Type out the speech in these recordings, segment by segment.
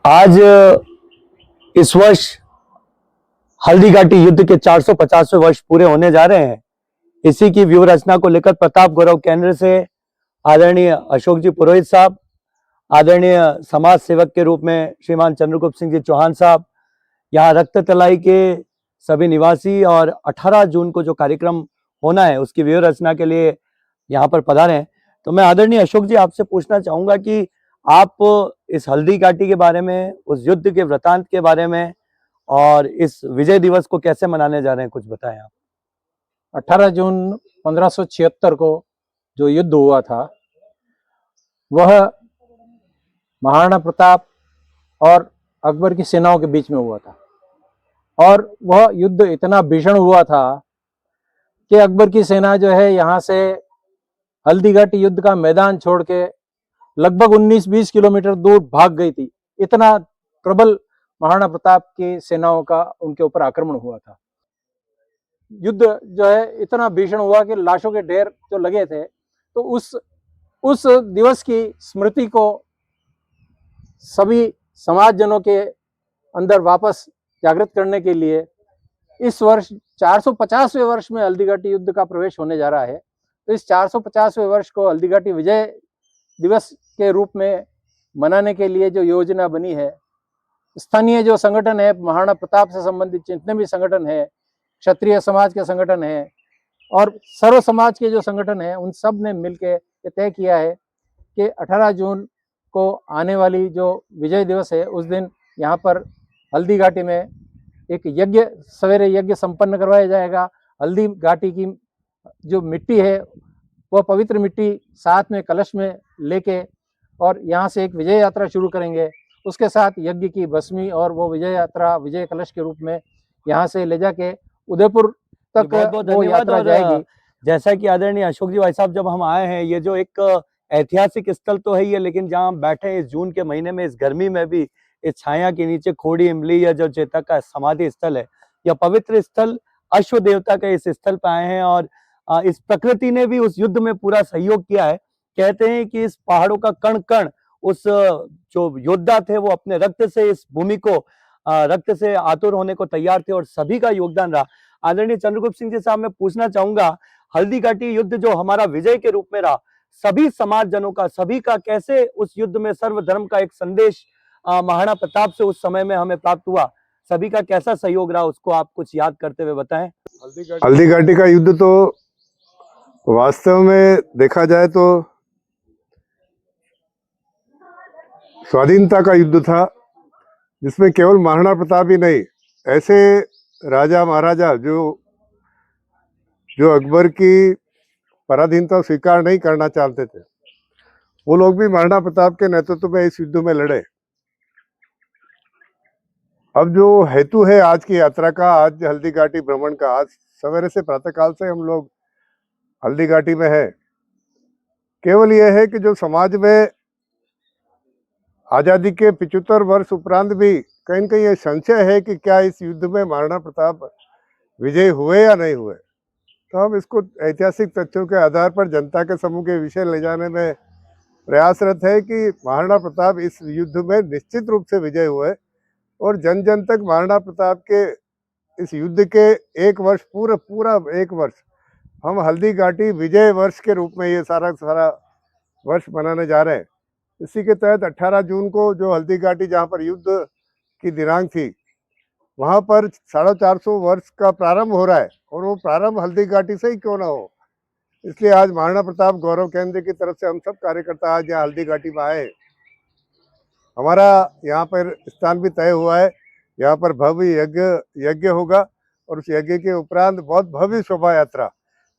आज इस वर्ष हल्दीघाटी युद्ध के 450वें वर्ष पूरे होने जा रहे हैं। इसी की व्यूह रचना को लेकर प्रताप गौरव केंद्र से आदरणीय अशोक जी पुरोहित साहब, आदरणीय समाज सेवक के रूप में श्रीमान चंद्रगुप्त सिंह जी चौहान साहब, यहाँ रक्त तलाई के सभी निवासी और 18 जून को जो कार्यक्रम होना है उसकी व्यूह रचना के लिए यहाँ पर पधारे हैं। तो मैं आदरणीय अशोक जी आपसे पूछना चाहूंगा कि आप इस हल्दी घाटी के बारे में, उस युद्ध के वृतांत के बारे में और इस विजय दिवस को कैसे मनाने जा रहे हैं, कुछ बताएं आप। 18 जून 1576 को जो युद्ध हुआ था वह महाराणा प्रताप और अकबर की सेनाओं के बीच में हुआ था और वह युद्ध इतना भीषण हुआ था कि अकबर की सेना जो है यहाँ से हल्दीघाटी युद्ध का मैदान छोड़ के लगभग 19-20 किलोमीटर दूर भाग गई थी। इतना प्रबल महाराणा प्रताप की सेनाओं का उनके ऊपर आक्रमण हुआ था। युद्ध जो है इतना भीषण हुआ कि लाशों के ढेर जो लगे थे, तो उस दिवस की स्मृति को सभी समाजजनों के अंदर वापस जागृत करने के लिए इस वर्ष 450वें वर्ष में हल्दीघाटी युद्ध का प्रवेश होने जा रहा है। तो इस 450वें वर्ष को हल्दीघाटी विजय दिवस के रूप में मनाने के लिए जो योजना बनी है, स्थानीय जो संगठन है, महाराणा प्रताप से संबंधित जितने भी संगठन है, क्षत्रिय समाज के संगठन है और सर्व समाज के जो संगठन है, उन सब ने मिलकर ये तय किया है कि 18 जून को आने वाली जो विजय दिवस है उस दिन यहाँ पर हल्दी घाटी में एक यज्ञ, सवेरे यज्ञ संपन्न करवाया जाएगा। हल्दी घाटी की जो मिट्टी है वह पवित्र मिट्टी साथ में कलश में लेके और यहाँ से एक विजय यात्रा शुरू करेंगे। उसके साथ यज्ञ की भस्मी और वो विजय यात्रा विजय कलश के रूप में यहाँ से ले जाके उदयपुर तक वो यात्रा जाएगी। जैसा कि आदरणीय अशोक जी भाई साहब, जब हम आए हैं, ये जो एक ऐतिहासिक स्थल तो है ये, लेकिन जहाँ हम बैठे हैं इस जून के महीने में, इस गर्मी में भी, इस छाया के नीचे खोड़ी इमली या जो चेतक का समाधि स्थल है, यह पवित्र स्थल अश्व देवता के इस स्थल पर आए हैं और इस प्रकृति ने भी उस युद्ध में पूरा सहयोग किया है। कहते हैं कि इस पहाड़ों का कण कण उस जो योद्धा थे वो अपने रक्त से इस भूमि को रक्त से आतुर होने को तैयार थे और सभी का योगदान रहा। आदरणीय चंद्रगुप्त सिंह जी साहब, मैं पूछना चाहूंगा, हल्दी घाटी युद्ध जो हमारा विजय के रूप में रहा, सभी समाज जनों का, सभी का कैसे उस युद्ध में सर्वधर्म का एक संदेश महाराणा प्रताप से उस समय में हमें प्राप्त हुआ, सभी का कैसा सहयोग रहा, उसको आप कुछ याद करते हुए बताएं। हल्दी घाटी का युद्ध तो वास्तव में देखा जाए तो स्वाधीनता का युद्ध था, जिसमें केवल महाराणा प्रताप ही नहीं, ऐसे राजा महाराजा जो अकबर की पराधीनता स्वीकार नहीं करना चाहते थे, वो लोग भी महाराणा प्रताप के नेतृत्व में इस युद्ध में लड़े। अब जो हेतु है आज की यात्रा का, आज हल्दी घाटी भ्रमण का, आज सवेरे से प्रातःकाल से हम लोग हल्दी घाटी में है, केवल यह है कि जो समाज में आजादी के 75 वर्ष उपरांत भी कहीं न कहीं ये संशय है कि क्या इस युद्ध में महाराणा प्रताप विजय हुए या नहीं हुए, तो हम इसको ऐतिहासिक तथ्यों के आधार पर जनता के समूह के विषय ले जाने में प्रयासरत है कि महाराणा प्रताप इस युद्ध में निश्चित रूप से विजय हुए और जन जन तक महाराणा प्रताप के इस युद्ध के एक वर्ष पूरा एक वर्ष हम हल्दी घाटी विजय वर्ष के रूप में ये सारा वर्ष मनाने जा रहे हैं। इसी के तहत 18 जून को जो हल्दी घाटी जहाँ पर युद्ध की दिनांक थी, वहाँ पर 450 वर्ष का प्रारंभ हो रहा है और वो प्रारंभ हल्दी घाटी से ही क्यों ना हो, इसलिए आज महाराणा प्रताप गौरव केंद्र की तरफ से हम सब कार्यकर्ता आज यहाँ हल्दी घाटी में आए। हमारा यहाँ पर स्थान भी तय हुआ है, यहाँ पर भव्य यज्ञ होगा और उस यज्ञ के उपरांत बहुत भव्य शोभा यात्रा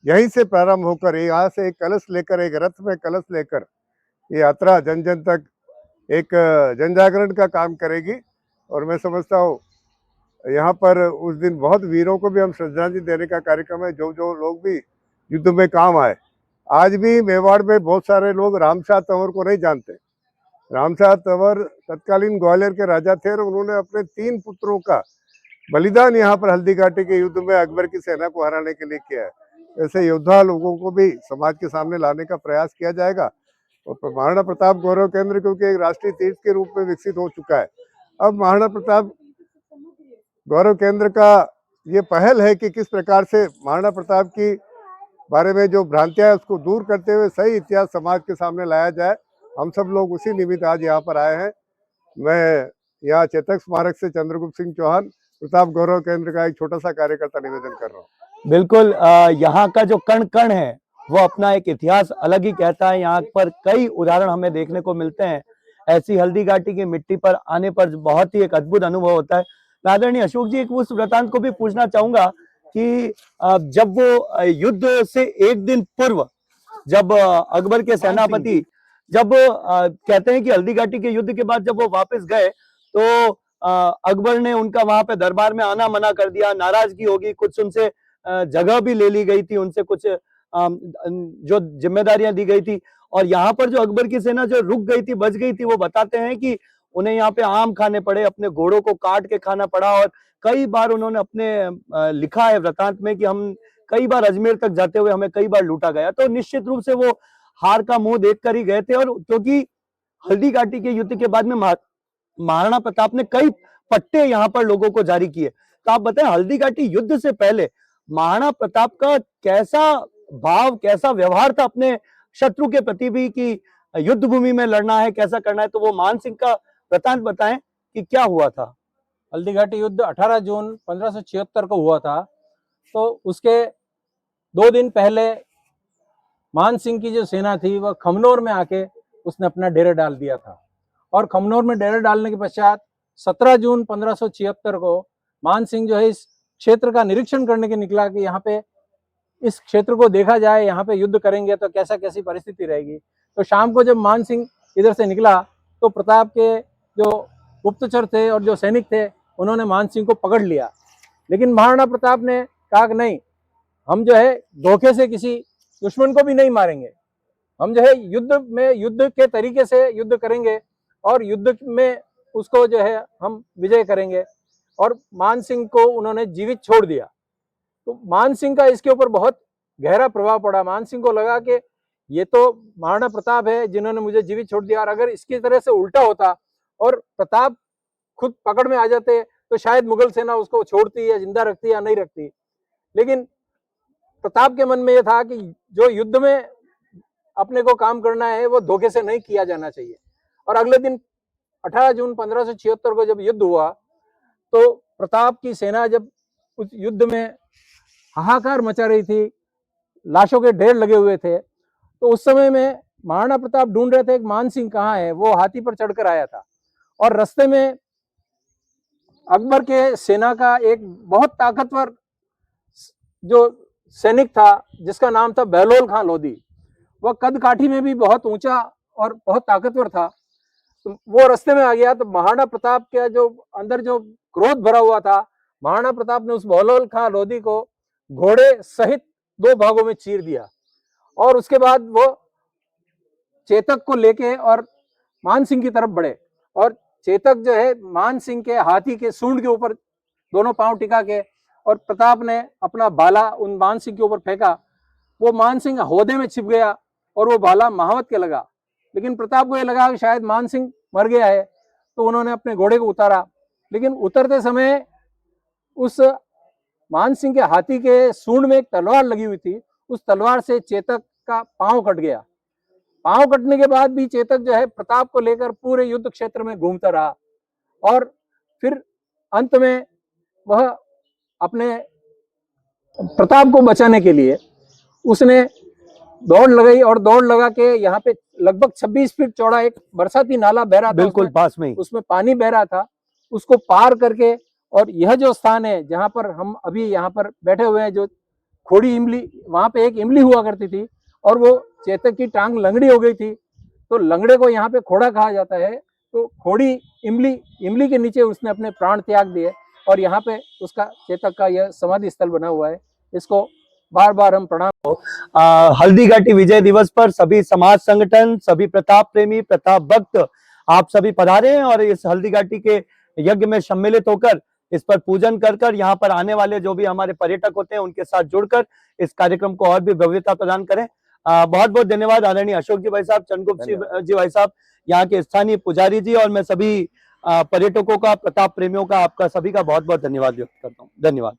यहीं से प्रारंभ होकर यहाँ से एक कलश लेकर, एक रथ में कलश लेकर ये यात्रा जन जन तक एक जन जागरण का काम करेगी। और मैं समझता हूँ यहाँ पर उस दिन बहुत वीरों को भी हम श्रद्धांजलि देने का कार्यक्रम है, जो लोग भी युद्ध में काम आए। आज भी मेवाड़ में बहुत सारे लोग रामशाह तंवर को नहीं जानते। रामशाह तंवर तत्कालीन ग्वालियर के राजा थे और उन्होंने अपने 3 पुत्रों का बलिदान यहाँ पर हल्दी घाटी के युद्ध में अकबर की सेना को हराने के लिए किया है। ऐसे योद्धा लोगों को भी समाज के सामने लाने का प्रयास किया जाएगा और महाराणा प्रताप गौरव केंद्र क्योंकि एक राष्ट्रीय तीर्थ के रूप में विकसित हो चुका है, अब महाराणा प्रताप गौरव केंद्र का ये पहल है कि किस प्रकार से महाराणा प्रताप की बारे में जो भ्रांतियां है उसको दूर करते हुए सही इतिहास समाज के सामने लाया जाए। हम सब लोग उसी निमित्त आज यहाँ पर आए हैं। मैं यहाँ चेतक स्मारक से चंद्रगुप्त सिंह चौहान प्रताप गौरव केंद्र का एक छोटा सा कार्यकर्ता निवेदन कर रहा हूँ। बिल्कुल, यहाँ का जो कण कण है वो अपना एक इतिहास अलग ही कहता है। यहाँ पर कई उदाहरण हमें देखने को मिलते हैं। ऐसी हल्दी घाटी की मिट्टी पर आने पर बहुत ही एक अद्भुत अनुभव होता है। आदरणीय अशोक जी, एक उस वृतांत को भी पूछना चाहूंगा कि जब वो युद्ध से एक दिन पूर्व जब अकबर के सेनापति जब कहते हैं कि हल्दी घाटी के युद्ध के बाद जब वो वापस गए तो अकबर ने उनका वहां पे दरबार में आना मना कर दिया, नाराजगी होगी, कुछ उनसे जगह भी ले ली गई थी, उनसे कुछ जो जिम्मेदारियां दी गई थी। और यहाँ पर जो अकबर की सेना जो रुक गई थी, बच गई थी, वो बताते हैं कि उन्हें यहाँ पे आम खाने पड़े, अपने घोड़ों को काट के खाना पड़ा। और कई बार उन्होंने अपने लिखा है वृतांत में कि हम कई बार अजमेर तक जाते हुए हमें कई बार लूटा गया। तो निश्चित रूप से वो हार का मुंह देख कर ही गए थे। और क्योंकि हल्दी घाटी के युद्ध के बाद में महाराणा प्रताप ने कई पट्टे यहाँ पर लोगों को जारी किए। तो आप बताएं, हल्दी घाटी युद्ध से पहले महाराणा प्रताप का कैसा भाव, कैसा व्यवहार था अपने शत्रु के प्रति भी कि युद्ध भूमि में लड़ना है, कैसा करना है। तो वो मान सिंह का वृतांत बताएं कि क्या हुआ था। हल्दी घाटी युद्ध 18 जून 1576 को हुआ था। तो उसके 2 दिन पहले मान सिंह की जो सेना थी वह खमनोर में आके उसने अपना डेरा डाल दिया था। और खमनोर में डेरा डालने के पश्चात 17 जून 1576 को मान सिंह जो है इस क्षेत्र का निरीक्षण करने के निकला कि यहाँ पे इस क्षेत्र को देखा जाए, यहाँ पे युद्ध करेंगे तो कैसी परिस्थिति रहेगी। तो शाम को जब मान सिंह इधर से निकला तो प्रताप के जो गुप्तचर थे और जो सैनिक थे उन्होंने मान सिंह को पकड़ लिया। लेकिन महाराणा प्रताप ने कहा कि नहीं, हम जो है धोखे से किसी दुश्मन को भी नहीं मारेंगे, हम जो है युद्ध के तरीके से युद्ध करेंगे और युद्ध में उसको जो है हम विजय करेंगे। और मान सिंह को उन्होंने जीवित छोड़ दिया। तो मान सिंह का इसके ऊपर बहुत गहरा प्रभाव पड़ा। मान सिंह को लगा कि ये तो महाराणा प्रताप है जिन्होंने मुझे जीवित छोड़ दिया, और अगर इसकी तरह से उल्टा होता और प्रताप खुद पकड़ में आ जाते तो शायद मुगल सेना उसको छोड़ती या जिंदा रखती या नहीं रखती। लेकिन प्रताप के मन में यह था कि जो युद्ध में अपने को काम करना है वो धोखे से नहीं किया जाना चाहिए। और अगले दिन 18 जून 1576 को जब युद्ध हुआ तो प्रताप की सेना जब उस युद्ध में हाहाकार मचा रही थी, लाशों के ढेर लगे हुए थे, तो उस समय में महाराणा प्रताप ढूंढ रहे थे कि मान सिंह कहाँ है। वो हाथी पर चढ़कर आया था और रास्ते में अकबर के सेना का एक बहुत ताकतवर जो सैनिक था जिसका नाम था बहलोल खां लोधी, वह कद काठी में भी बहुत ऊंचा और बहुत ताकतवर था। तो वो रास्ते में आ गया। तो महाराणा प्रताप के जो अंदर जो क्रोध भरा हुआ था, महाराणा प्रताप ने उस बहलोल खां लोधी को घोड़े सहित 2 भागों में चीर दिया। और उसके बाद वो चेतक को लेके और मान सिंह की तरफ बढ़े। और चेतक जो है मान सिंह के हाथी के सूंड के ऊपर दोनों पांव टिका के, और प्रताप ने अपना भाला उन मान सिंह के ऊपर फेंका। वो मान सिंह हौदे में छिप गया और वो भाला महावत के लगा। लेकिन प्रताप को ये लगा कि शायद मान सिंह मर गया है, तो उन्होंने अपने घोड़े को उतारा। लेकिन उतरते समय उस मान सिंह के हाथी के सूंड में एक तलवार लगी हुई थी, उस तलवार से चेतक का पांव कट गया। पांव कटने के बाद भी चेतक जो है प्रताप को लेकर पूरे युद्ध क्षेत्र में घूमता रहा। और फिर अंत में वह अपने प्रताप को बचाने के लिए उसने दौड़ लगाई, और दौड़ लगा के यहाँ पे लगभग 26 फीट चौड़ा एक बरसाती नाला बह रहा था, बिल्कुल पास में ही उसमें पानी बह रहा था, उसको पार करके, और यह जो स्थान है जहाँ पर हम अभी यहाँ पर बैठे हुए हैं, जो खोड़ी इमली, वहां पे एक इमली हुआ करती थी और वो चेतक की टांग लंगड़ी हो गई थी, तो लंगड़े को यहाँ पे खोड़ा कहा जाता है। तो खोड़ी इमली के नीचे उसने अपने प्राण त्याग दिए, और यहाँ पे उसका चेतक का यह समाधि स्थल बना हुआ है। इसको बार बार हम प्रणाम। हल्दी घाटी विजय दिवस पर सभी समाज संगठन, सभी प्रताप प्रेमी, प्रताप भक्त आप सभी पधारे हैं और इस हल्दी घाटी के यज्ञ में सम्मिलित होकर इस पर पूजन कर यहाँ पर आने वाले जो भी हमारे पर्यटक होते हैं उनके साथ जुड़कर इस कार्यक्रम को और भी भव्यता प्रदान करें। बहुत बहुत धन्यवाद आदरणीय अशोक जी भाई साहब, चंद्रगुप्त जी भाई साहब, यहाँ के स्थानीय पुजारी जी, और मैं सभी पर्यटकों का, प्रताप प्रेमियों का, आपका सभी का बहुत बहुत धन्यवाद व्यक्त करता हूँ। धन्यवाद।